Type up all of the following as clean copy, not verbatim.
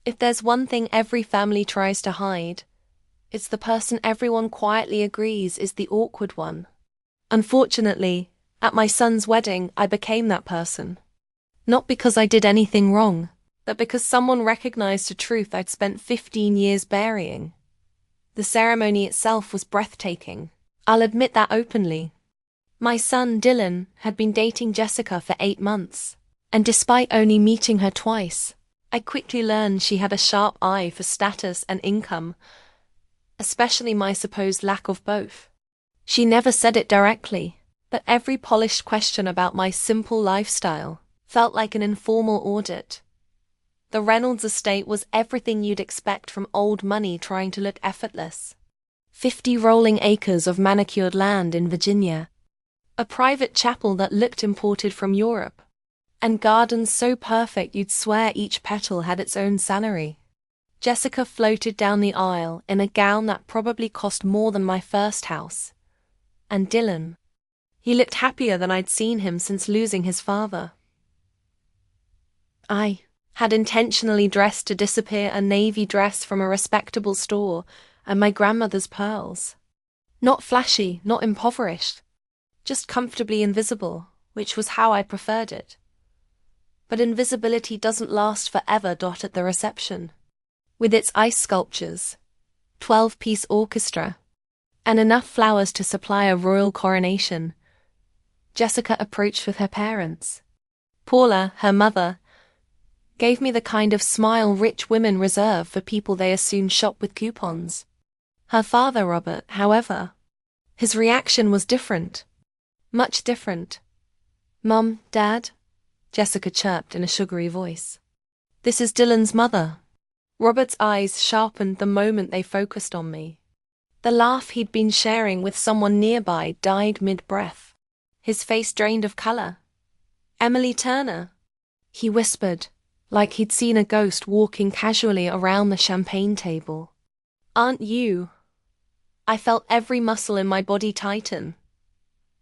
If there's one thing every family tries to hide, it's the person everyone quietly agrees is the awkward one. Unfortunately, at my son's wedding, I became that person. Not because I did anything wrong, but because someone recognized a truth I'd spent 15 years burying. The ceremony itself was breathtaking. I'll admit that openly. My son, Dylan, had been dating Jessica for 8 months, and despite only meeting her twice, I quickly learned she had a sharp eye for status and income, especially my supposed lack of both. She never said it directly, but every polished question about my simple lifestyle felt like an informal audit. The Reynolds estate was everything you'd expect from old money trying to look effortless. 50 rolling acres of manicured land in Virginia, a private chapel that looked imported from Europe, and gardens so perfect you'd swear each petal had its own salary. Jessica floated down the aisle in a gown that probably cost more than my first house. And Dylan, he looked happier than I'd seen him since losing his father. I had intentionally dressed to disappear a navy dress from a respectable store and my grandmother's pearls. Not flashy, not impoverished, just comfortably invisible, which was how I preferred it. But invisibility doesn't last forever. At the reception, with its ice sculptures, 12-piece orchestra, and enough flowers to supply a royal coronation, Jessica approached with her parents. Paula, her mother, gave me the kind of smile rich women reserve for people they assume shop with coupons. Her father, Robert, however, his reaction was different. Much different. "Mum, Dad," Jessica chirped in a sugary voice. "This is Dylan's mother." Robert's eyes sharpened the moment they focused on me. The laugh he'd been sharing with someone nearby died mid-breath. His face drained of color. "Emily Turner," he whispered, like he'd seen a ghost walking casually around the champagne table. "Aren't you?" I felt every muscle in my body tighten.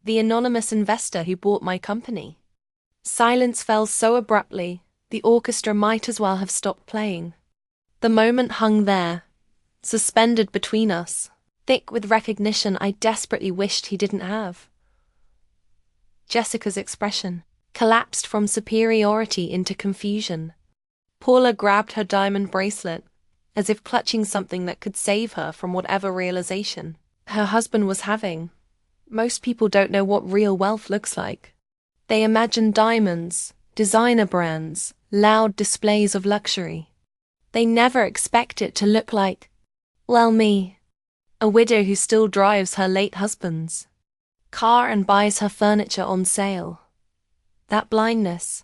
The anonymous investor who bought my company. Silence fell so abruptly, the orchestra might as well have stopped playing. The moment hung there, suspended between us, thick with recognition I desperately wished he didn't have. Jessica's expression collapsed from superiority into confusion. Paula grabbed her diamond bracelet, as if clutching something that could save her from whatever realization her husband was having. Most people don't know what real wealth looks like. They imagine diamonds, designer brands, loud displays of luxury. They never expect it to look like, well, me, a widow who still drives her late husband's car and buys her furniture on sale. That blindness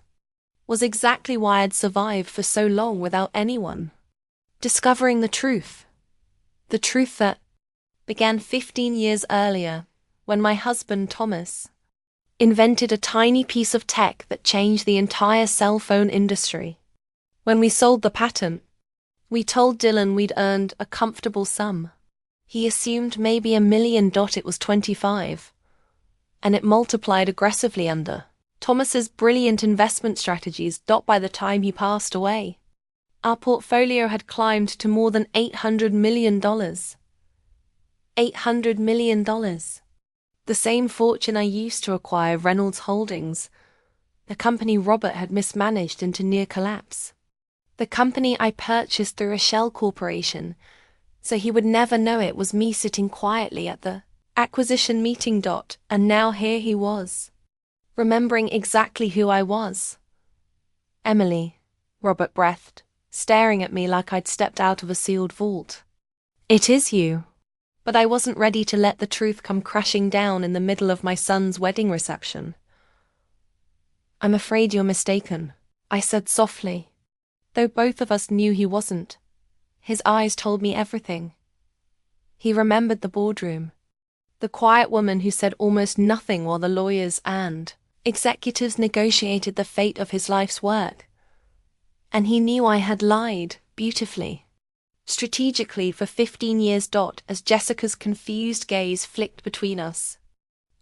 was exactly why I'd survived for so long without anyone discovering the truth that began 15 years earlier when my husband, Thomas, invented a tiny piece of tech that changed the entire cell phone industry. When we sold the patent, we told Dylan we'd earned a comfortable sum. He assumed maybe $1 million. It was 25, and it multiplied aggressively under Thomas's brilliant investment strategies. By the time he passed away, our portfolio had climbed to more than $800 million. $800 million. The same fortune I used to acquire Reynolds Holdings, the company Robert had mismanaged into near collapse. The company I purchased through a shell corporation, so he would never know it was me sitting quietly at the acquisition meeting. And now here he was, remembering exactly who I was. "Emily," Robert breathed, staring at me like I'd stepped out of a sealed vault. "It is you." But I wasn't ready to let the truth come crashing down in the middle of my son's wedding reception. "I'm afraid you're mistaken," I said softly, though both of us knew he wasn't. His eyes told me everything. He remembered the boardroom, the quiet woman who said almost nothing while the lawyers and executives negotiated the fate of his life's work. And he knew I had lied, beautifully, strategically for 15 years. As Jessica's confused gaze flicked between us,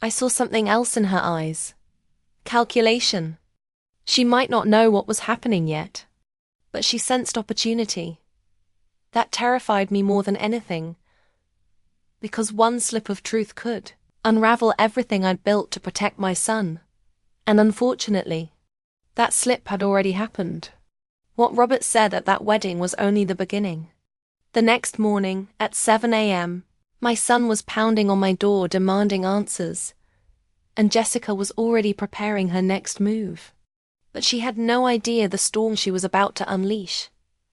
I saw something else in her eyes. Calculation. She might not know what was happening yet, But she sensed opportunity. That terrified me more than anything, because one slip of truth could unravel everything I'd built to protect my son. And unfortunately, that slip had already happened. What Robert said at that wedding was only the beginning. The next morning, at 7 a.m., my son was pounding on my door demanding answers, and Jessica was already preparing her next move. But she had no idea the storm she was about to unleash.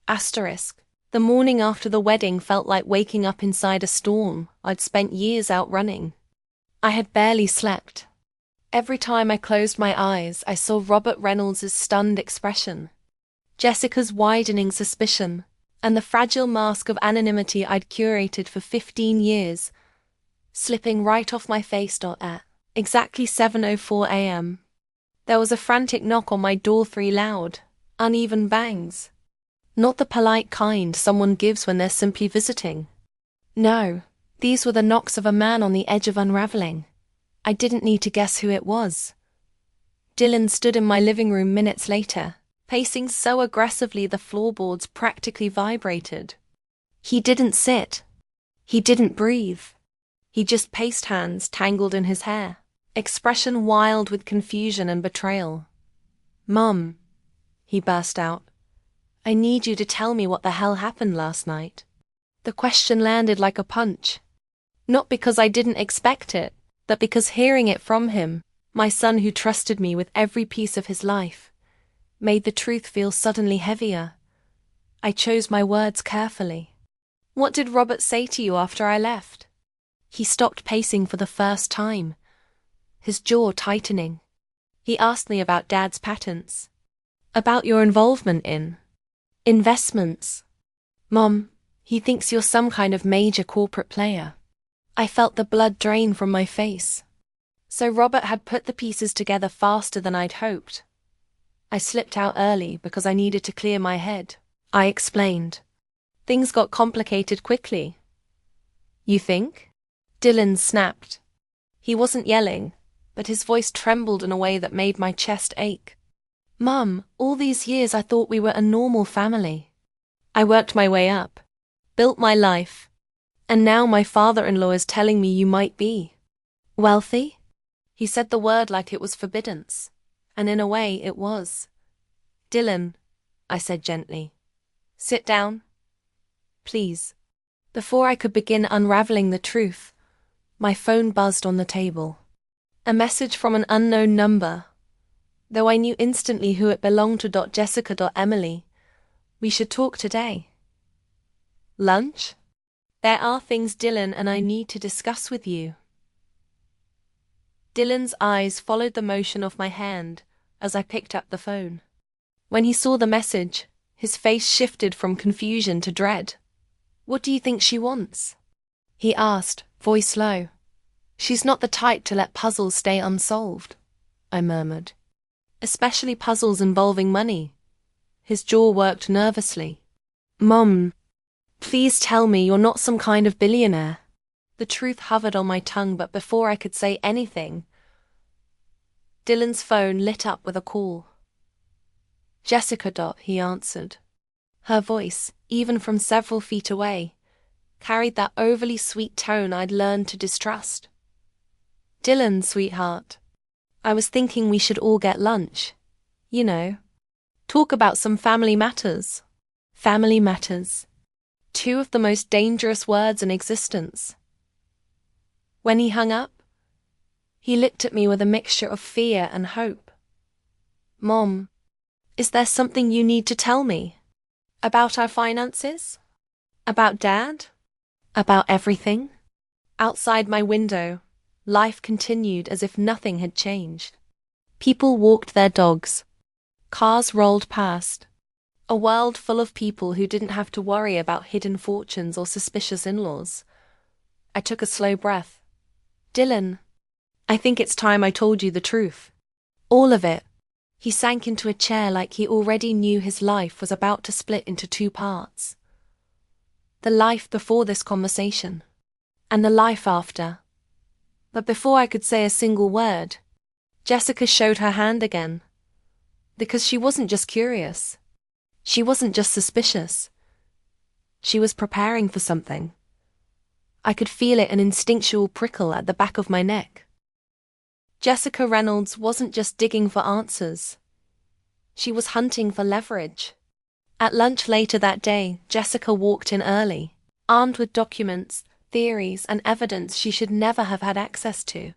Asterisk. The morning after the wedding felt like waking up inside a storm I'd spent years outrunning. I had barely slept. Every time I closed my eyes, I saw Robert Reynolds' stunned expression, Jessica's widening suspicion, and the fragile mask of anonymity I'd curated for 15 years, slipping right off my face. At exactly 7:04 a.m., there was a frantic knock on my door, 3 loud, uneven bangs. Not the polite kind someone gives when they're simply visiting. No, these were the knocks of a man on the edge of unraveling. I didn't need to guess who it was. Dylan stood in my living room minutes later, pacing so aggressively the floorboards practically vibrated. He didn't sit. He didn't breathe. He just paced, hands tangled in his hair, expression wild with confusion and betrayal. "Mum," he burst out, "I need you to tell me what the hell happened last night." The question landed like a punch. Not because I didn't expect it, but because hearing it from him, my son who trusted me with every piece of his life, made the truth feel suddenly heavier. I chose my words carefully. "What did Robert say to you after I left?" He stopped pacing for the first time, his jaw tightening. He asked me about Dad's patents, about your involvement in investments. "Mom, he thinks you're some kind of major corporate player." I felt the blood drain from my face. So Robert had put the pieces together faster than I'd hoped. I slipped out early because I needed to clear my head, I explained. Things got complicated quickly. "You think?" Dylan snapped. He wasn't yelling, but his voice trembled in a way that made my chest ache. "Mum, all these years I thought we were a normal family. I worked my way up, built my life, and now my father-in-law is telling me you might be wealthy?" He said the word like it was forbidden, and in a way it was. "Dylan," I said gently, "sit down. Please." Before I could begin unraveling the truth, my phone buzzed on the table. A message from an unknown number. Though I knew instantly who it belonged to. Jessica.Emily. "We should talk today." "Lunch?" "There are things Dylan and I need to discuss with you." Dylan's eyes followed the motion of my hand as I picked up the phone. When he saw the message, his face shifted from confusion to dread. "What do you think she wants?" he asked, voice low. "She's not the type to let puzzles stay unsolved," I murmured. "Especially puzzles involving money." His jaw worked nervously. "Mom, please tell me you're not some kind of billionaire." The truth hovered on my tongue, but before I could say anything, Dylan's phone lit up with a call. "Jessica. He answered. Her voice, even from several feet away, carried that overly sweet tone I'd learned to distrust. "Dylan, sweetheart, I was thinking we should all get lunch. You know, talk about some family matters." Family matters. 2 of the most dangerous words in existence. When he hung up, he looked at me with a mixture of fear and hope. "Mom, is there something you need to tell me? About our finances? About Dad? About everything?" Outside my window, life continued as if nothing had changed. People walked their dogs. Cars rolled past. A world full of people who didn't have to worry about hidden fortunes or suspicious in-laws. I took a slow breath. "Dylan, I think it's time I told you the truth. All of it." He sank into a chair like he already knew his life was about to split into 2 parts. The life before this conversation, and the life after. But before I could say a single word, Jessica showed her hand again. Because she wasn't just curious. She wasn't just suspicious. She was preparing for something. I could feel it, an instinctual prickle at the back of my neck. Jessica Reynolds wasn't just digging for answers. She was hunting for leverage. At lunch later that day, Jessica walked in early, armed with documents, theories, and evidence she should never have had access to.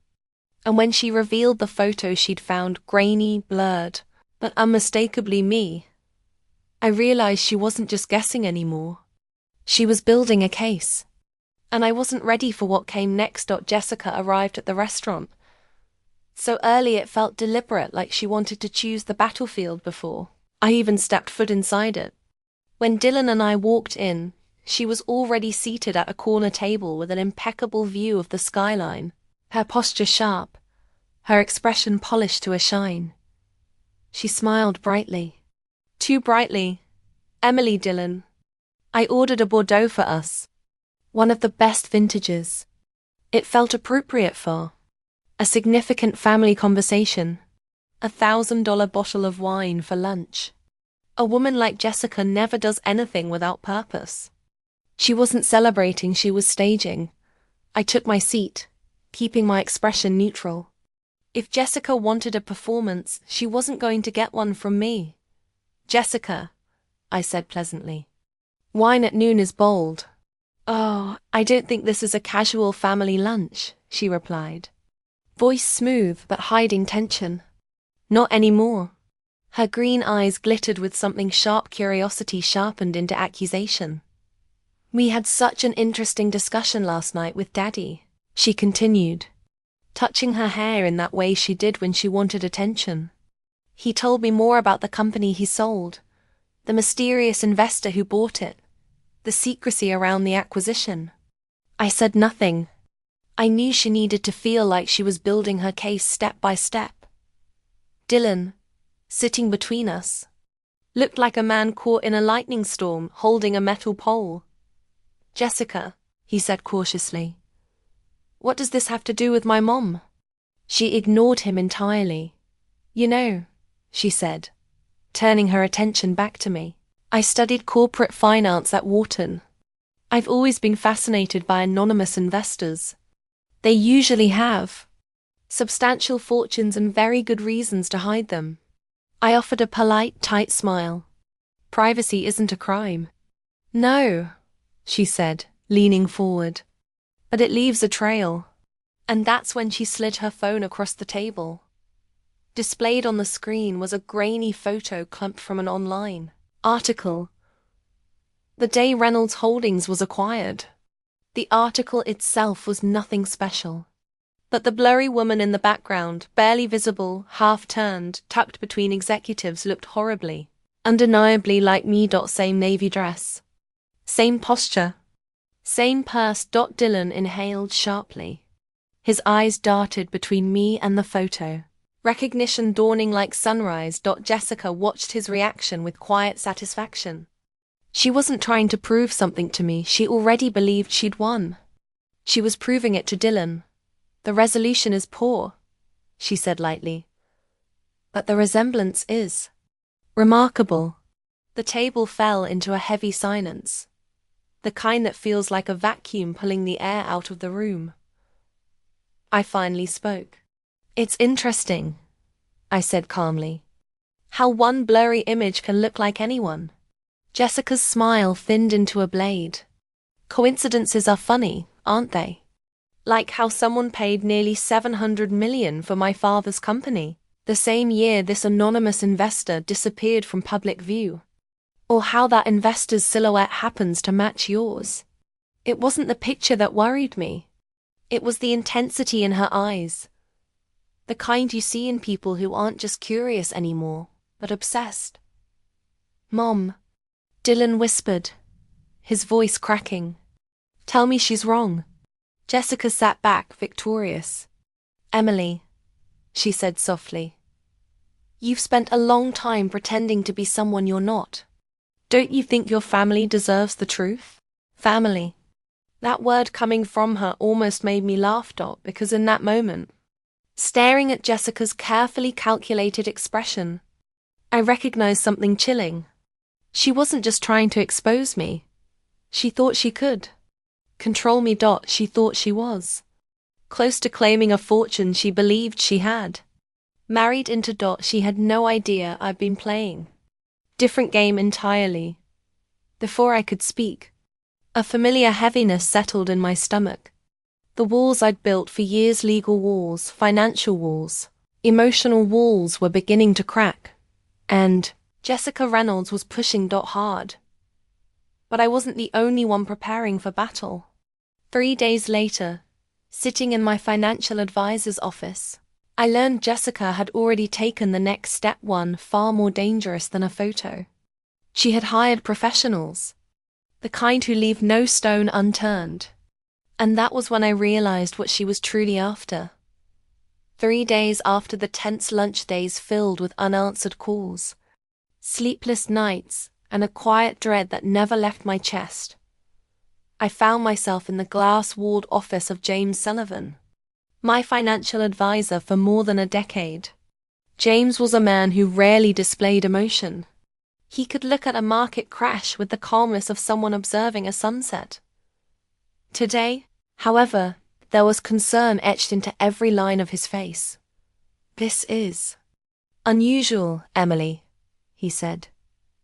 And when she revealed the photo she'd found, grainy, blurred, but unmistakably me, I realized she wasn't just guessing anymore. She was building a case. And I wasn't ready for what came next. Jessica arrived at the restaurant. So early it felt deliberate, like she wanted to choose the battlefield before I even stepped foot inside it. When Dylan and I walked in, she was already seated at a corner table with an impeccable view of the skyline, her posture sharp, her expression polished to a shine. She smiled brightly. Too brightly. Emily, Dylan, I ordered a Bordeaux for us. One of the best vintages. It felt appropriate for a significant family conversation. $1,000 bottle of wine for lunch. A woman like Jessica never does anything without purpose. She wasn't celebrating, she was staging. I took my seat, keeping my expression neutral. If Jessica wanted a performance, she wasn't going to get one from me. Jessica, I said pleasantly. Wine at noon is bold. Oh, I don't think this is a casual family lunch, she replied. Voice smooth but hiding tension. Not anymore. Her green eyes glittered with something sharp, curiosity sharpened into accusation. We had such an interesting discussion last night with Daddy, she continued, touching her hair in that way she did when she wanted attention. He told me more about the company he sold, the mysterious investor who bought it, the secrecy around the acquisition. I said nothing. I knew she needed to feel like she was building her case step by step. Dylan, sitting between us, looked like a man caught in a lightning storm holding a metal pole. Jessica, he said cautiously, what does this have to do with my mom? She ignored him entirely. You know, she said, turning her attention back to me. I studied corporate finance at Wharton. I've always been fascinated by anonymous investors. They usually have substantial fortunes and very good reasons to hide them. I offered a polite, tight smile. Privacy isn't a crime. No, she said, leaning forward. But it leaves a trail. And that's when she slid her phone across the table. Displayed on the screen was a grainy photo clumped from an online article. The day Reynolds Holdings was acquired. The article itself was nothing special. But the blurry woman in the background, barely visible, half-turned, tucked between executives, looked horribly, undeniably like me. Same navy dress. Same posture. Same purse. Dylan inhaled sharply. His eyes darted between me and the photo. Recognition dawning like sunrise. Jessica watched his reaction with quiet satisfaction. She wasn't trying to prove something to me, she already believed she'd won. She was proving it to Dylan. The resolution is poor, she said lightly. But the resemblance is remarkable. The table fell into a heavy silence, the kind that feels like a vacuum pulling the air out of the room. I finally spoke. It's interesting, I said calmly, how one blurry image can look like anyone. Jessica's smile thinned into a blade. Coincidences are funny, aren't they? Like how someone paid nearly $700 million for my father's company, the same year this anonymous investor disappeared from public view. Or how that investor's silhouette happens to match yours. It wasn't the picture that worried me. It was the intensity in her eyes. The kind you see in people who aren't just curious anymore, but obsessed. Mom, Dylan whispered, his voice cracking. Tell me she's wrong. Jessica sat back, victorious. Emily, she said softly, you've spent a long time pretending to be someone you're not. Don't you think your family deserves the truth? Family. That word coming from her almost made me laugh, because in that moment, staring at Jessica's carefully calculated expression, I recognized something chilling. She wasn't just trying to expose me. She thought she could. Control me. She thought she was. Close to claiming a fortune she believed she had. Married into she had no idea I'd been playing. Different game entirely. Before I could speak, a familiar heaviness settled in my stomach. The walls I'd built for years, legal walls, financial walls, emotional walls, were beginning to crack. And Jessica Reynolds was pushing hard. But I wasn't the only one preparing for battle. 3 days later, sitting in my financial advisor's office, I learned Jessica had already taken the next step, one far more dangerous than a photo. She had hired professionals, the kind who leave no stone unturned. And that was when I realized what she was truly after. 3 days after the tense lunch days filled with unanswered calls, sleepless nights, and a quiet dread that never left my chest, I found myself in the glass-walled office of James Sullivan, my financial advisor for more than a decade. James was a man who rarely displayed emotion. He could look at a market crash with the calmness of someone observing a sunset. Today, however, there was concern etched into every line of his face. "This is unusual, Emily," he said,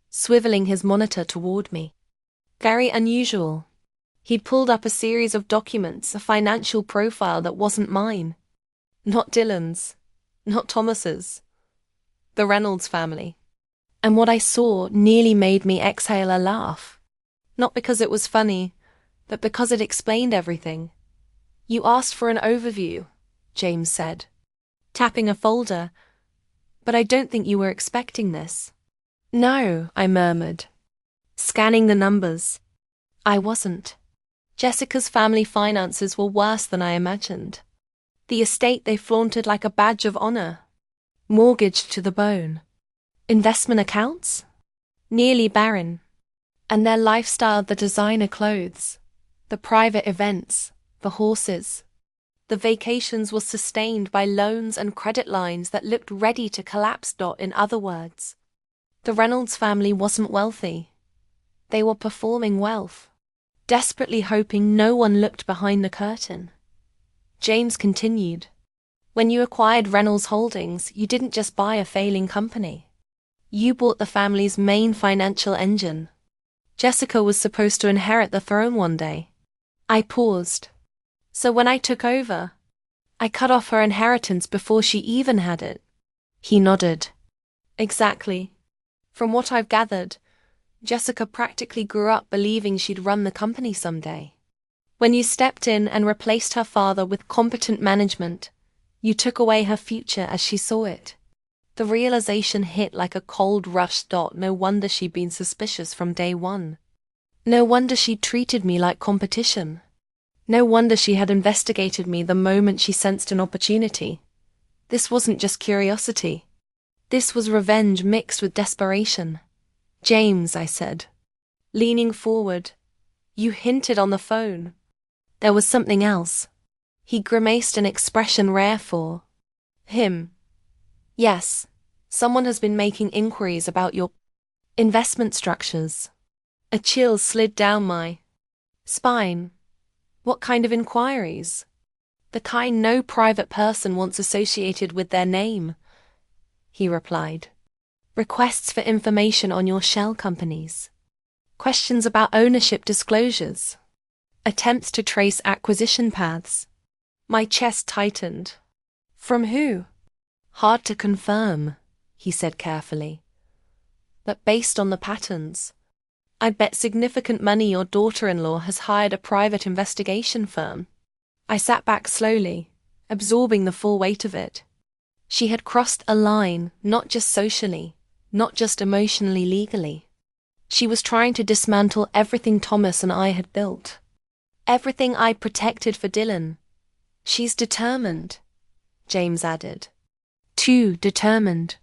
swiveling his monitor toward me. "Very unusual." He'd pulled up a series of documents, a financial profile that wasn't mine. Not Dylan's, not Thomas's. The Reynolds family. And what I saw nearly made me exhale a laugh. Not because it was funny, but because it explained everything. "You asked for an overview," James said, tapping a folder, "but I don't think you were expecting this." "No," I murmured, scanning the numbers. I wasn't. Jessica's family finances were worse than I imagined. The estate they flaunted like a badge of honor. Mortgaged to the bone. Investment accounts? Nearly barren. And their lifestyle, the designer clothes, the private events, the horses. The vacations were sustained by loans and credit lines that looked ready to collapse. In other words, the Reynolds family wasn't wealthy. They were performing wealth, desperately hoping no one looked behind the curtain. James continued, "When you acquired Reynolds Holdings, you didn't just buy a failing company. You bought the family's main financial engine. Jessica was supposed to inherit the throne one day." I paused. "So when I took over, I cut off her inheritance before she even had it?" He nodded. "Exactly. From what I've gathered, Jessica practically grew up believing she'd run the company someday. When you stepped in and replaced her father with competent management, you took away her future as she saw it. The realization hit like a cold rush. No wonder she'd been suspicious from day one. No wonder she treated me like competition. No wonder she had investigated me the moment she sensed an opportunity. This wasn't just curiosity. This was revenge mixed with desperation. "James," I said, leaning forward, "you hinted on the phone. There was something else." He grimaced, an expression rare for him. "Yes, someone has been making inquiries about your investment structures." A chill slid down my spine. "What kind of inquiries?" "The kind no private person wants associated with their name," he replied. "Requests for information on your shell companies. Questions about ownership disclosures. Attempts to trace acquisition paths." My chest tightened. "From who?" "Hard to confirm," he said carefully. "But based on the patterns, I'd bet significant money your daughter-in-law has hired a private investigation firm." I sat back slowly, absorbing the full weight of it. She had crossed a line, not just socially, not just emotionally, legally. She was trying to dismantle everything Thomas and I had built. Everything I'd protected for Dylan. "She's determined," James added. "Too determined.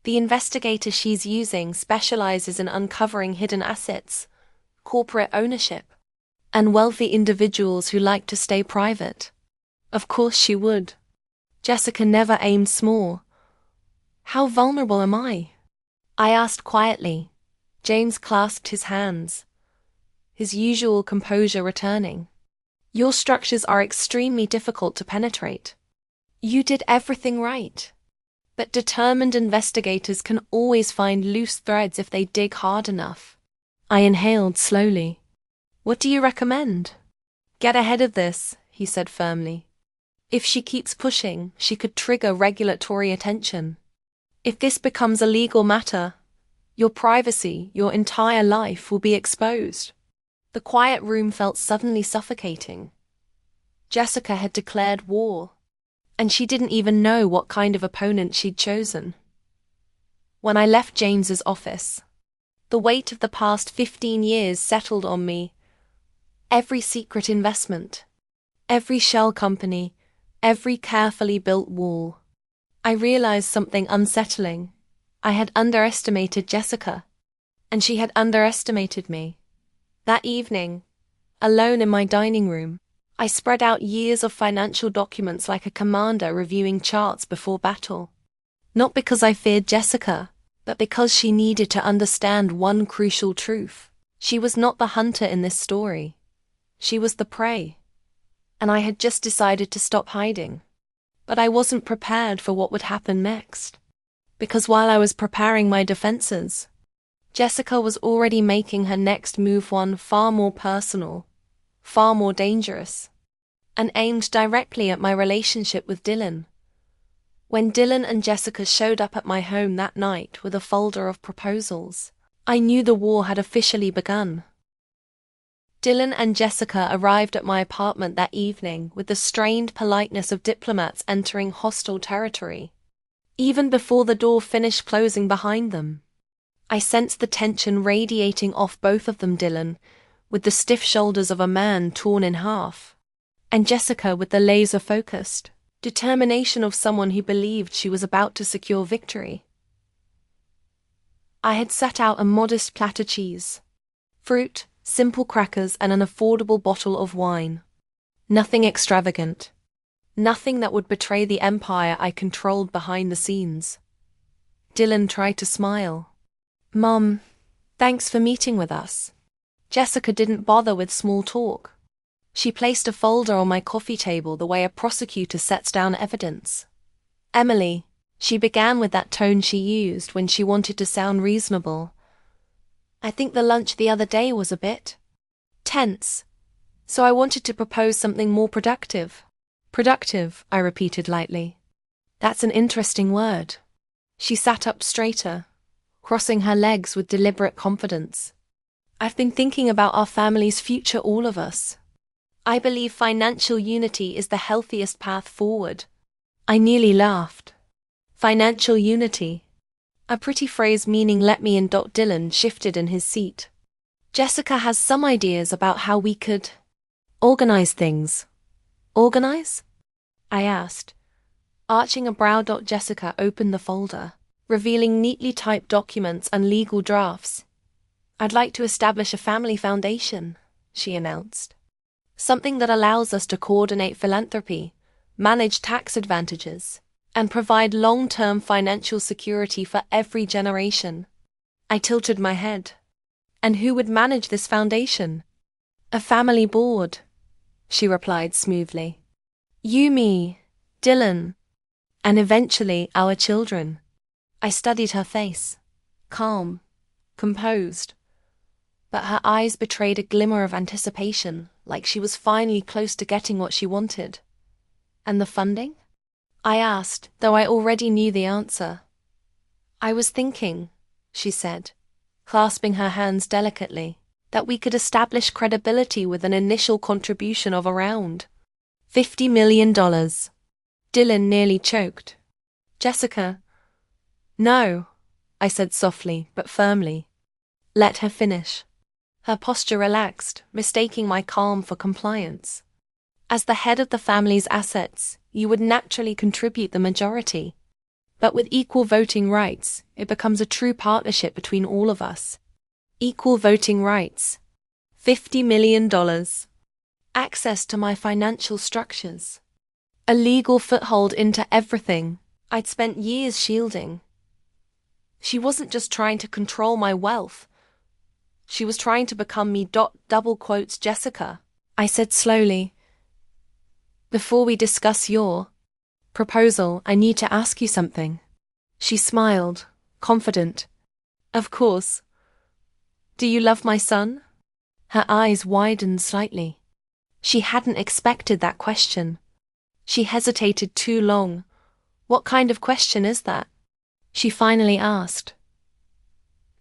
The investigator she's using specializes in uncovering hidden assets, corporate ownership, and wealthy individuals who like to stay private." Of course she would. Jessica never aimed small. "How vulnerable am I?" I asked quietly, James clasped his hands, his usual composure returning. Your structures are extremely difficult to penetrate. You did everything right. But determined investigators can always find loose threads if they dig hard enough. I inhaled slowly. What do you recommend? Get ahead of this, he said firmly. If she keeps pushing, she could trigger regulatory attention. If this becomes a legal matter, your privacy, your entire life will be exposed. The quiet room felt suddenly suffocating. Jessica had declared war, and she didn't even know what kind of opponent she'd chosen. When I left James's office, the weight of the past 15 years settled on me. Every secret investment, every shell company, every carefully built wall. I realized something unsettling. I had underestimated Jessica, and she had underestimated me. That evening, alone in my dining room, I spread out years of financial documents like a commander reviewing charts before battle. Not because I feared Jessica, but because she needed to understand one crucial truth. She was not the hunter in this story. She was the prey. And I had just decided to stop hiding. But I wasn't prepared for what would happen next. Because while I was preparing my defenses, Jessica was already making her next move, one far more personal, far more dangerous, and aimed directly at my relationship with Dylan. When Dylan and Jessica showed up at my home that night with a folder of proposals, I knew the war had officially begun. Dylan and Jessica arrived at my apartment that evening with the strained politeness of diplomats entering hostile territory. Even before the door finished closing behind them, I sensed the tension radiating off both of them. Dylan, with the stiff shoulders of a man torn in half, and Jessica with the laser-focused determination of someone who believed she was about to secure victory. I had set out a modest platter cheese, fruit, simple crackers, and an affordable bottle of wine. Nothing extravagant. Nothing that would betray the empire I controlled behind the scenes. Dylan tried to smile. Mom, thanks for meeting with us. Jessica didn't bother with small talk. She placed a folder on my coffee table the way a prosecutor sets down evidence. Emily, she began with that tone she used when she wanted to sound reasonable. I think the lunch the other day was a bit tense, so I wanted to propose something more productive. Productive, I repeated lightly. That's an interesting word. She sat up straighter, crossing her legs with deliberate confidence. I've been thinking about our family's future, all of us. I believe financial unity is the healthiest path forward. I nearly laughed. Financial unity. A pretty phrase meaning let me in. Dylan shifted in his seat. Jessica has some ideas about how we could organize things. Organize? I asked, arching a brow. Jessica opened the folder, revealing neatly typed documents and legal drafts. I'd like to establish a family foundation, she announced. Something that allows us to coordinate philanthropy, manage tax advantages, and provide long-term financial security for every generation. I tilted my head. And who would manage this foundation? A family board, she replied smoothly. You, me, Dylan, and eventually our children. I studied her face, calm, composed, but her eyes betrayed a glimmer of anticipation, like she was finally close to getting what she wanted. And the funding? I asked, though I already knew the answer. I was thinking, she said, clasping her hands delicately, that we could establish credibility with an initial contribution of around $50 million. Dylan nearly choked. Jessica. No, I said softly but firmly. Let her finish. Her posture relaxed, mistaking my calm for compliance. As the head of the family's assets, you would naturally contribute the majority. But with equal voting rights, it becomes a true partnership between all of us. Equal voting rights. $50 million. Access to my financial structures. A legal foothold into everything I'd spent years shielding. She wasn't just trying to control my wealth, She was trying to become me. Double quotes Jessica. I said slowly, "Before we discuss your proposal, I need to ask you something." She smiled, confident. "Of course. Do you love my son?" Her eyes widened slightly. She hadn't expected that question. She hesitated too long. "What kind of question is that?" She finally asked.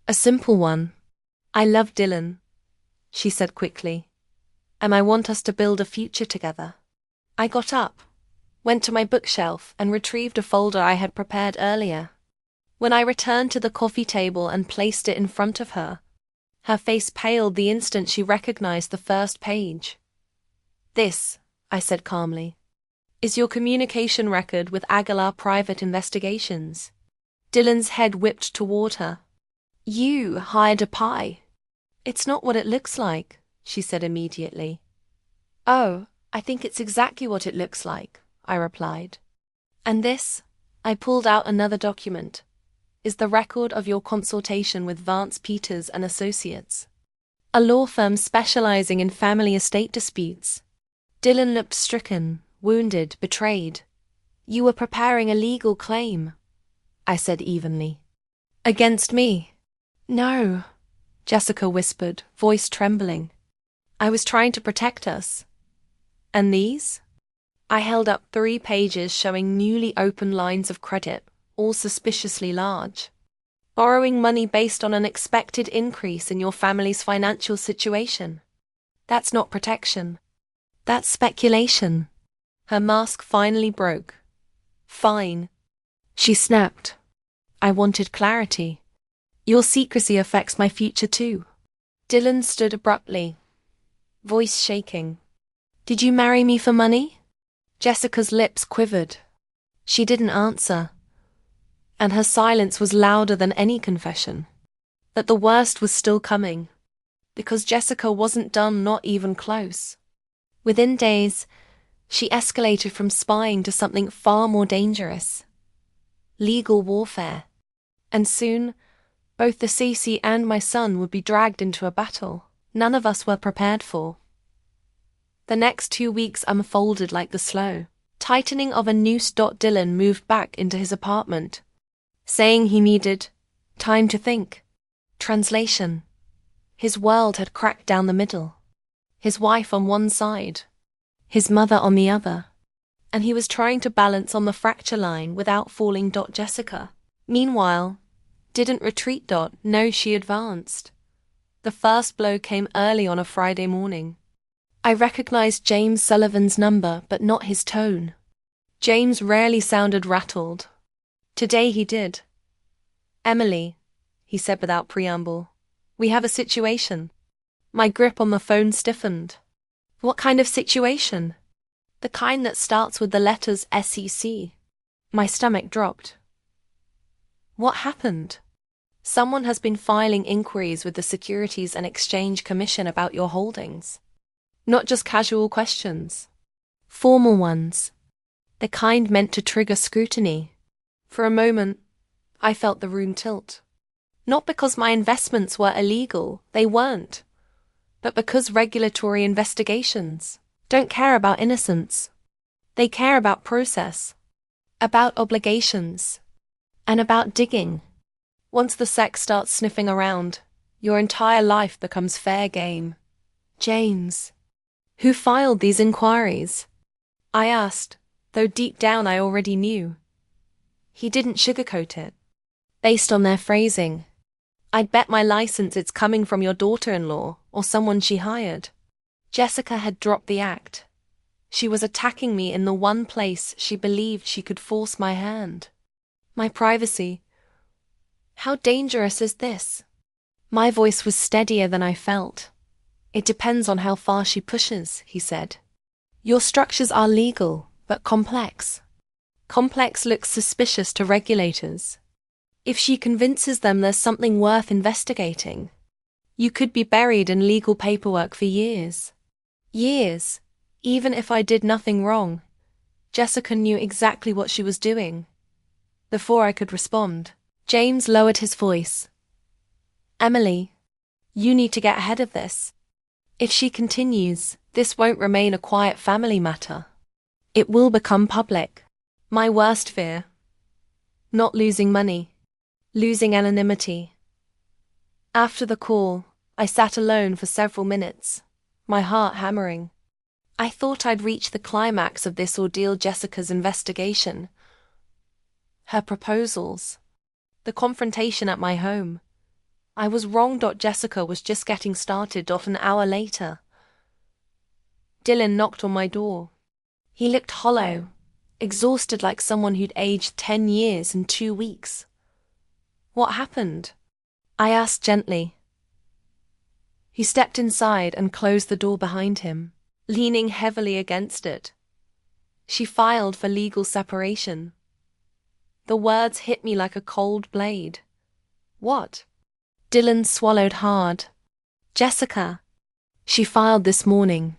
"A simple one. I love Dylan," she said quickly, "and I want us to build a future together." I got up, went to my bookshelf, and retrieved a folder I had prepared earlier. When I returned to the coffee table and placed it in front of her, her face paled the instant she recognized the first page. "This," I said calmly, "is your communication record with Aguilar Private Investigations." Dylan's head whipped toward her. "You hired a pie." "It's not what it looks like," she said immediately. "Oh, I think it's exactly what it looks like," I replied. "And this," I pulled out another document, "is the record of your consultation with Vance Peters and Associates, a law firm specializing in family estate disputes." Dylan looked stricken, wounded, betrayed. "You were preparing a legal claim," I said evenly. "Against me?" "No," Jessica whispered, voice trembling. "I was trying to protect us." "And these?" I held up 3 pages showing newly opened lines of credit, all suspiciously large. "Borrowing money based on an expected increase in your family's financial situation. That's not protection. That's speculation." Her mask finally broke. "Fine," she snapped. I wanted clarity. "Your secrecy affects my future too." Dylan stood abruptly, voice shaking. "Did you marry me for money?" Jessica's lips quivered. She didn't answer, and her silence was louder than any confession. That the worst was still coming, because Jessica wasn't done, not even close. Within days, she escalated from spying to something far more dangerous: legal warfare. And soon, both the Cece and my son would be dragged into a battle none of us were prepared for. The next 2 weeks unfolded like the slow tightening of a noose. Dylan moved back into his apartment, saying he needed time to think. Translation: his world had cracked down the middle. His wife on one side, his mother on the other, and he was trying to balance on the fracture line without falling. Jessica, meanwhile, didn't retreat. No, she advanced. The first blow came early on a Friday morning. I recognized James Sullivan's number, but not his tone. James rarely sounded rattled. Today he did. "Emily," he said without preamble, "we have a situation." My grip on the phone stiffened. "What kind of situation?" "The kind that starts with the letters SEC. My stomach dropped. "What happened?" "Someone has been filing inquiries with the Securities and Exchange Commission about your holdings. Not just casual questions. Formal ones. The kind meant to trigger scrutiny." For a moment, I felt the room tilt. Not because my investments were illegal, they weren't, but because regulatory investigations don't care about innocence. They care about process, about obligations, and about digging. Once the SEC starts sniffing around, your entire life becomes fair game. "James, who filed these inquiries?" I asked, though deep down I already knew. He didn't sugarcoat it. "Based on their phrasing, I'd bet my license it's coming from your daughter-in-law or someone she hired." Jessica had dropped the act. She was attacking me in the one place she believed she could force my hand. My privacy. How dangerous is this? My voice was steadier than I felt. "It depends on how far she pushes," he said. "Your structures are legal, but complex. Complex looks suspicious to regulators. If she convinces them there's something worth investigating, you could be buried in legal paperwork for years. Years, even if I did nothing wrong." Jessica knew exactly what she was doing. Before I could respond, James lowered his voice. "Emily, You need to get ahead of this. If she continues, this won't remain a quiet family matter. It will become public. My worst fear. Not losing money. Losing anonymity. After the call, I sat alone for several minutes, my heart hammering. I thought I'd reached the climax of this ordeal: Jessica's investigation, her proposals, the confrontation at my home. I was wrong. Jessica was just getting started. An hour later, Dylan knocked on my door. He looked hollow, exhausted, like someone who'd aged 10 years in 2 weeks. What happened? I asked gently. He stepped inside and closed the door behind him, leaning heavily against it. She filed for legal separation. The words hit me like a cold blade. What? Dylan swallowed hard. Jessica. She filed this morning.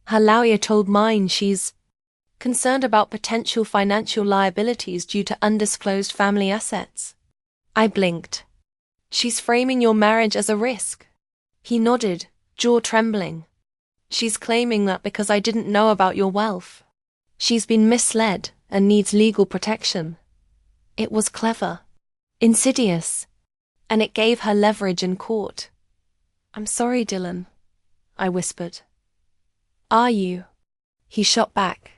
Her lawyer told mine she's concerned about potential financial liabilities due to undisclosed family assets. I blinked. She's framing your marriage as a risk. He nodded, jaw trembling. She's claiming that because I didn't know about your wealth. She's been misled and needs legal protection. It was clever, insidious, and it gave her leverage in court. I'm sorry, Dylan, I whispered. Are you? He shot back,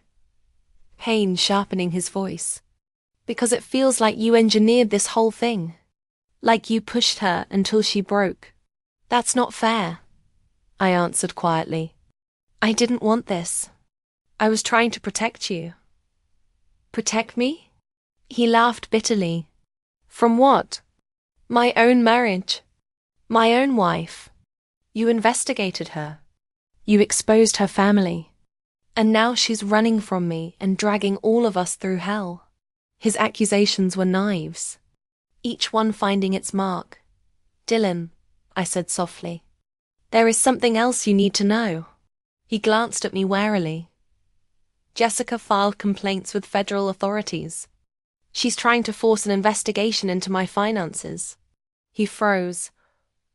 pain sharpening his voice. Because it feels like you engineered this whole thing. Like you pushed her until she broke. That's not fair, I answered quietly. I didn't want this. I was trying to protect you. Protect me? He laughed bitterly. From what? My own marriage. My own wife. You investigated her. You exposed her family. And now she's running from me and dragging all of us through hell. His accusations were knives, each one finding its mark. Dylan, I said softly, there is something else you need to know. He glanced at me warily. Jessica filed complaints with federal authorities. She's trying to force an investigation into my finances. He froze,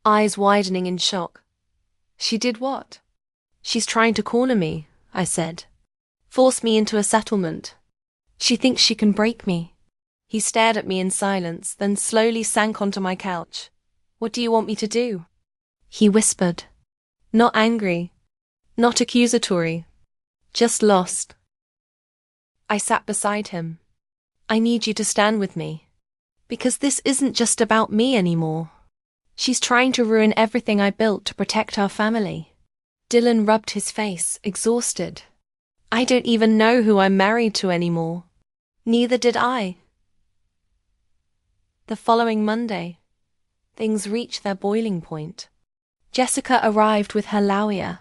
eyes widening in shock. She did what? She's trying to corner me, I said. Force me into a settlement. She thinks she can break me. He stared at me in silence, then slowly sank onto my couch. What do you want me to do? He whispered. Not angry, not accusatory, just lost. I sat beside him. I need you to stand with me. Because this isn't just about me anymore. She's trying to ruin everything I built to protect our family. Dylan rubbed his face, exhausted. I don't even know who I'm married to anymore. Neither did I. The following Monday, things reached their boiling point. Jessica arrived with her lawyer,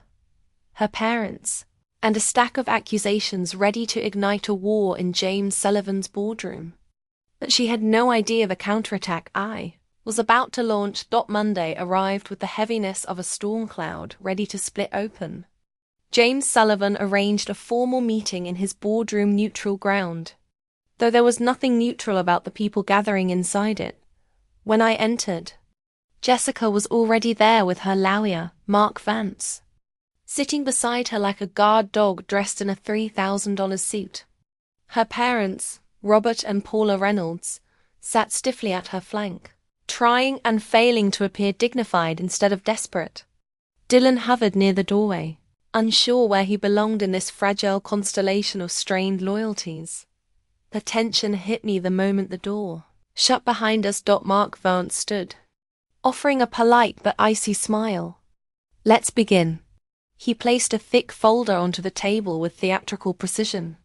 her parents, and a stack of accusations ready to ignite a war in James Sullivan's boardroom. But she had no idea the counterattack I was about to launch. Monday arrived with the heaviness of a storm cloud ready to split open. James Sullivan arranged a formal meeting in his boardroom neutral ground, though there was nothing neutral about the people gathering inside it. When I entered, Jessica was already there with her lawyer, Mark Vance, sitting beside her like a guard dog dressed in a $3,000 suit. Her parents, Robert and Paula Reynolds, sat stiffly at her flank, trying and failing to appear dignified instead of desperate. Dylan hovered near the doorway, unsure where he belonged in this fragile constellation of strained loyalties. The tension hit me the moment the door shut behind us. Mark Vance stood, offering a polite but icy smile. Let's begin. He placed a thick folder onto the table with theatrical precision.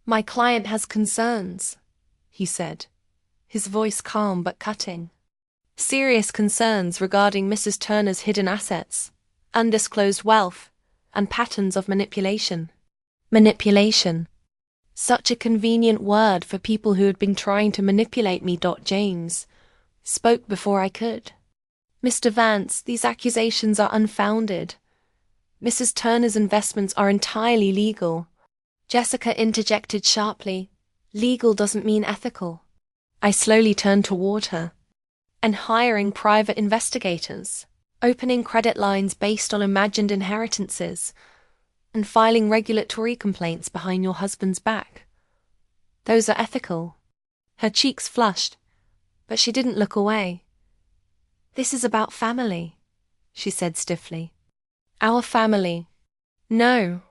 My client has concerns, he said, his voice calm but cutting. Serious concerns regarding Mrs. Turner's hidden assets, undisclosed wealth, and patterns of manipulation. Manipulation. Such a convenient word for people who had been trying to manipulate me. James spoke before I could. Mr. Vance, these accusations are unfounded. Mrs. Turner's investments are entirely legal. Jessica interjected sharply. Legal doesn't mean ethical. I slowly turned toward her. And hiring private investigators. opening credit lines based on imagined inheritances, and filing regulatory complaints behind your husband's back. Those are ethical. Her cheeks flushed, but she didn't look away. This is about family, she said stiffly. Our family. No,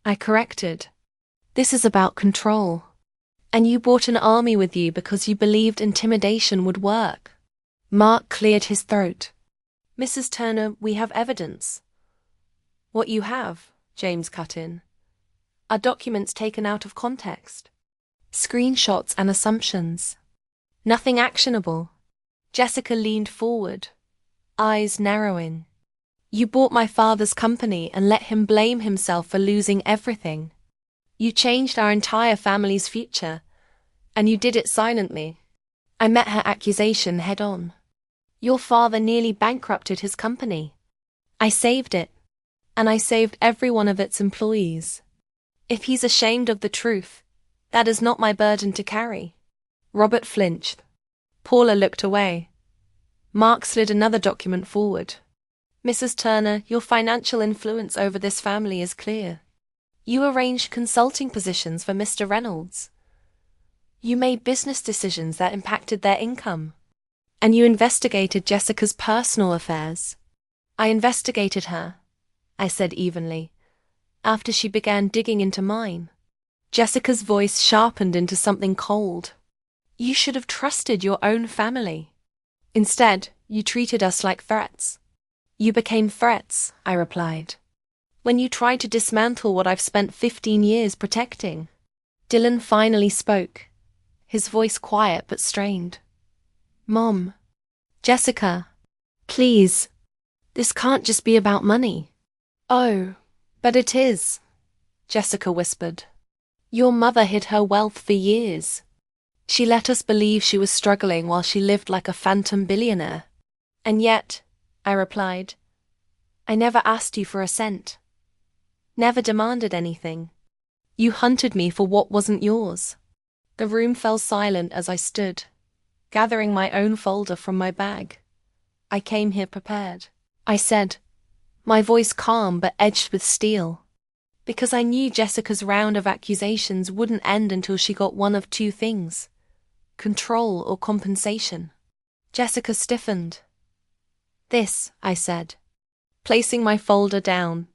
I corrected. This is about control. And you brought an army with you because you believed intimidation would work. Mark cleared his throat. Mrs. Turner, we have evidence. What you have, James cut in, are documents taken out of context. Screenshots and assumptions. Nothing actionable. Jessica leaned forward, eyes narrowing. You bought my father's company and let him blame himself for losing everything. You changed our entire family's future, and you did it silently. I met her accusation head on. Your father nearly bankrupted his company. I saved it, and I saved every one of its employees. If he's ashamed of the truth, that is not my burden to carry. Robert flinched. Paula looked away. Mark slid another document forward. Mrs. Turner, your financial influence over this family is clear. You arranged consulting positions for Mr. Reynolds. You made business decisions that impacted their income. And you investigated Jessica's personal affairs. I investigated her, I said evenly, after she began digging into mine. Jessica's voice sharpened into something cold. You should have trusted your own family. Instead, you treated us like threats. You became threats, I replied, when you tried to dismantle what I've spent 15 years protecting. Dylan finally spoke, his voice quiet but strained. Mom, Jessica, please, this can't just be about money. Oh, but it is, Jessica whispered. Your mother hid her wealth for years. She let us believe she was struggling while she lived like a phantom billionaire. And yet, I replied, I never asked you for a cent. Never demanded anything. You hunted me for what wasn't yours. The room fell silent as I stood, gathering my own folder from my bag. I came here prepared, I said, my voice calm but edged with steel, because I knew Jessica's round of accusations wouldn't end until she got one of two things: control or compensation. Jessica stiffened. This, I said, placing my folder down,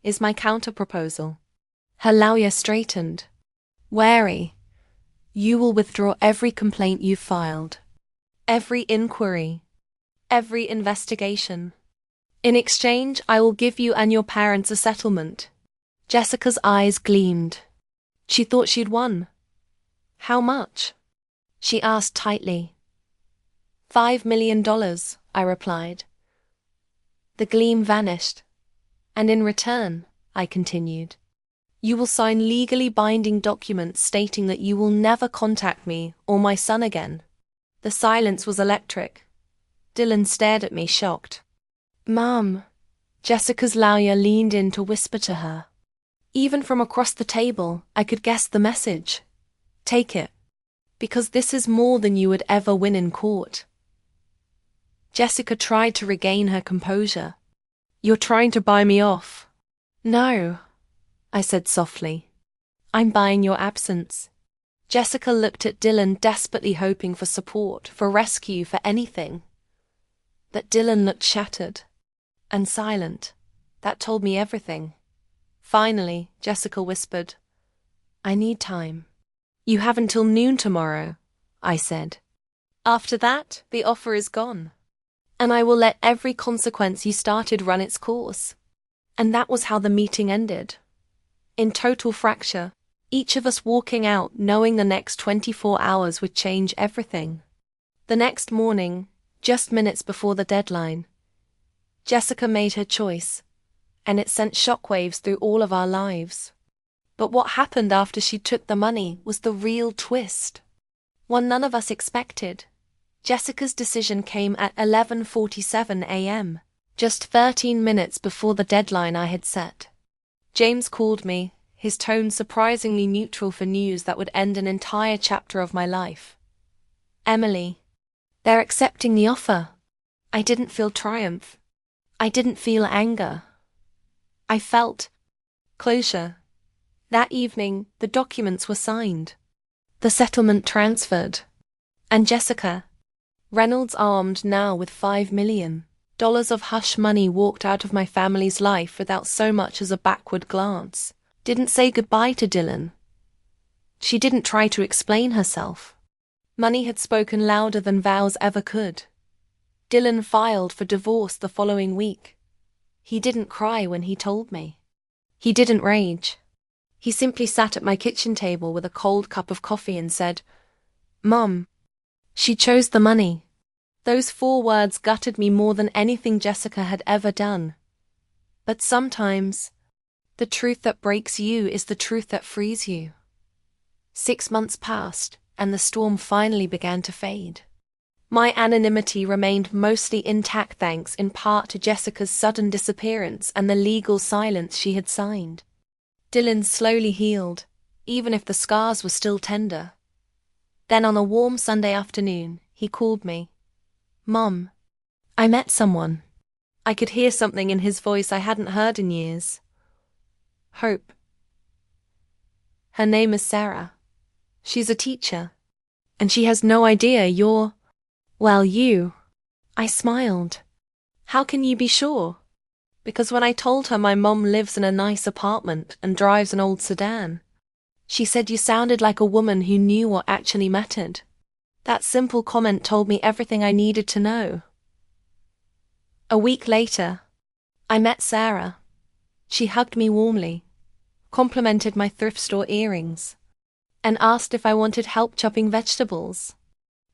is my counter-proposal. Her lawyer straightened. Wary. You will withdraw every complaint you've filed, every inquiry, every investigation. In exchange, I will give you and your parents a settlement. Jessica's eyes gleamed. She thought she'd won. How much? She asked tightly. $5 million, I replied. The gleam vanished. And in return, I continued, you will sign legally binding documents stating that you will never contact me or my son again. The silence was electric. Dylan stared at me, shocked. Mom, Jessica's lawyer leaned in to whisper to her. Even from across the table, I could guess the message. Take it, because this is more than you would ever win in court. Jessica tried to regain her composure. You're trying to buy me off. No, I said softly. I'm buying your absence. Jessica looked at Dylan, desperately hoping for support, for rescue, for anything. But Dylan looked shattered and silent. That told me everything. Finally, Jessica whispered, I need time. You have until noon tomorrow, I said. After that, the offer is gone. And I will let every consequence you started run its course. And that was how the meeting ended. In total fracture, each of us walking out knowing the next 24 hours would change everything. The next morning, just minutes before the deadline, Jessica made her choice, and it sent shockwaves through all of our lives. But what happened after she took the money was the real twist. One none of us expected. Jessica's decision came at 11:47 a.m., just 13 minutes before the deadline I had set. James called me, his tone surprisingly neutral for news that would end an entire chapter of my life. Emily, they're accepting the offer. I didn't feel triumph. I didn't feel anger. I felt closure. That evening, the documents were signed. The settlement transferred. And Jessica, Reynolds armed now with $5 million of hush money, walked out of my family's life without so much as a backward glance. Didn't say goodbye to Dylan. She didn't try to explain herself. Money had spoken louder than vows ever could. Dylan filed for divorce the following week. He didn't cry when he told me. He didn't rage. He simply sat at my kitchen table with a cold cup of coffee and said, "Mom, she chose the money." Those 4 words gutted me more than anything Jessica had ever done. But sometimes, the truth that breaks you is the truth that frees you. 6 months passed, and the storm finally began to fade. My anonymity remained mostly intact thanks in part to Jessica's sudden disappearance and the legal silence she had signed. Dylan slowly healed, even if the scars were still tender. Then on a warm Sunday afternoon, he called me. "Mom, I met someone." I could hear something in his voice I hadn't heard in years. "Hope. Her name is Sarah. She's a teacher. And she has no idea you're, well, you." I smiled. "How can you be sure?" Because when I told her my mom lives in a nice apartment and drives an old sedan, she said you sounded like a woman who knew what actually mattered. That simple comment told me everything I needed to know. A week later, I met Sarah. She hugged me warmly, complimented my thrift store earrings, and asked if I wanted help chopping vegetables.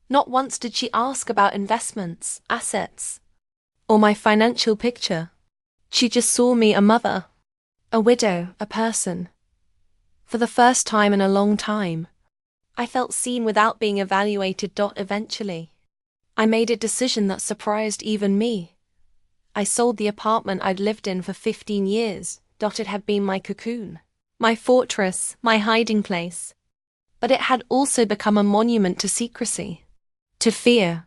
Not once did she ask about investments, assets, or my financial picture. She just saw me a mother, a widow, a person. For the first time in a long time, I felt seen without being evaluated. Eventually, I made a decision that surprised even me. I sold the apartment I'd lived in for 15 years. It had been my cocoon, my fortress, my hiding place. But it had also become a monument to secrecy, to fear,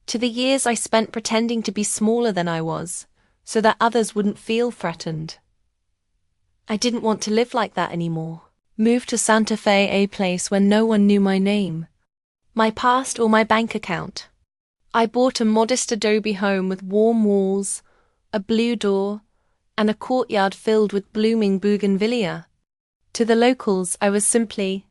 to the years I spent pretending to be smaller than I was, so that others wouldn't feel threatened. I didn't want to live like that anymore. Moved to Santa Fe, a place where no one knew my name, my past or my bank account. I bought a modest adobe home with warm walls, a blue door, and a courtyard filled with blooming bougainvillea. To the locals, I was simply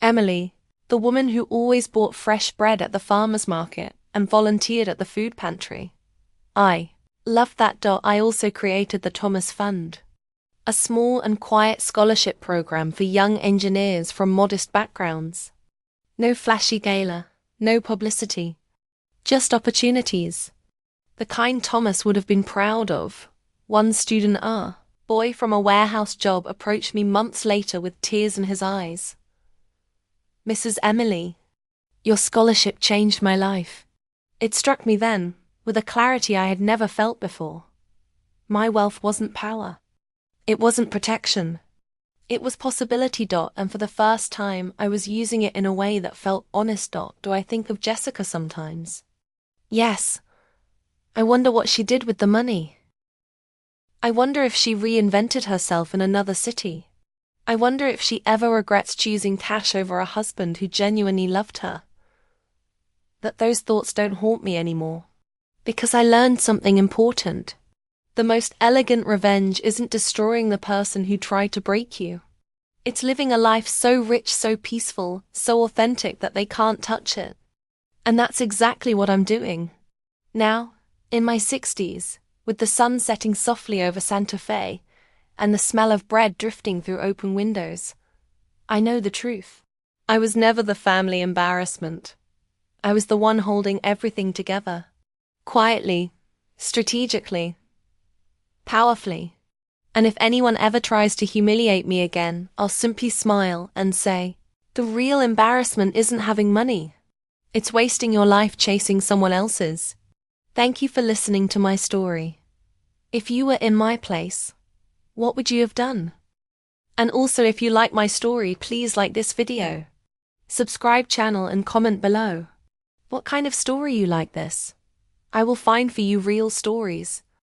Emily, the woman who always bought fresh bread at the farmer's market and volunteered at the food pantry. I loved that. I also created the Thomas Fund, a small and quiet scholarship program for young engineers from modest backgrounds. No flashy gala, no publicity, just opportunities. The kind Thomas would have been proud of. One student, boy from a warehouse job, approached me months later with tears in his eyes. "Mrs. Emily, your scholarship changed my life." It struck me then, with a clarity I had never felt before. My wealth wasn't power. It wasn't protection. It was possibility. And for the first time, I was using it in a way that felt honest. Do I think of Jessica sometimes? Yes. I wonder what she did with the money. I wonder if she reinvented herself in another city. I wonder if she ever regrets choosing cash over a husband who genuinely loved her. That those thoughts don't haunt me anymore. Because I learned something important. The most elegant revenge isn't destroying the person who tried to break you. It's living a life so rich, so peaceful, so authentic that they can't touch it. And that's exactly what I'm doing. Now, in my 60s, with the sun setting softly over Santa Fe, and the smell of bread drifting through open windows, I know the truth. I was never the family embarrassment. I was the one holding everything together. Quietly, strategically, powerfully. And if anyone ever tries to humiliate me again, I'll simply smile and say, the real embarrassment isn't having money. It's wasting your life chasing someone else's. Thank you for listening to my story. If you were in my place, what would you have done? And also, if you like my story, please like this video, subscribe channel and comment below. What kind of story you like this? I will find for you real stories.